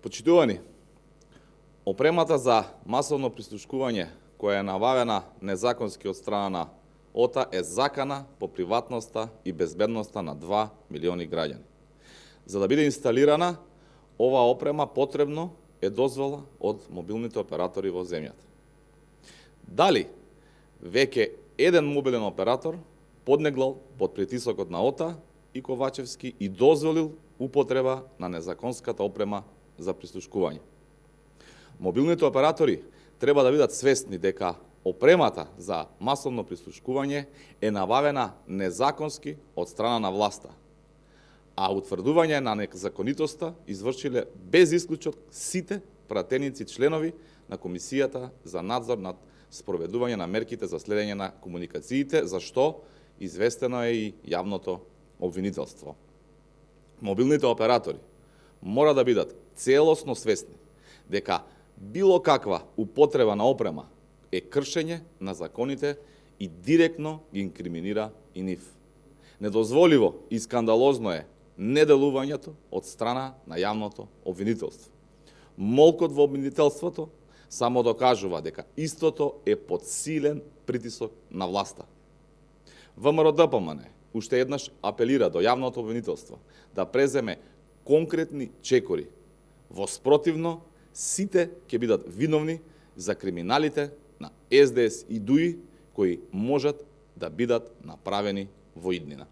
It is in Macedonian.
Почитувани, опремата за масовно прислушкување која е набавена незаконски од страна на ОТА е закана по приватноста и безбедноста на 2 милиони граѓани. За да биде инсталирана оваа опрема потребно е дозвола од мобилните оператори во земјата. Дали веќе еден мобилен оператор поднеглал под притисокот на ОТА и Ковачевски и дозволил употреба на незаконската опрема за прислушкување? Мобилните оператори треба да бидат свесни дека опремата за масовно прислушкување е набавена незаконски од страна на власта, а утврдување на незаконитоста извршиле без исклучок сите пратеници членови на Комисијата за надзор над спроведување на мерките за следење на комуникациите, за што известено е и јавното обвинителство. Мобилните оператори мора да бидат целосно свесни дека било каква употреба на опрема е кршење на законите и директно ги инкриминира и нив. Недозволиво и скандалозно е неделувањето од страна на јавното обвинителство. Молкот во обвинителството само докажува дека истото е под силен притисок на власта. ВМРО-ДПМН уште еднаш апелира до јавното обвинителство да преземе конкретни чекори. Во спротивно, сите ќе бидат виновни за криминалите на СДС и ДУИ кои можат да бидат направени во иднина.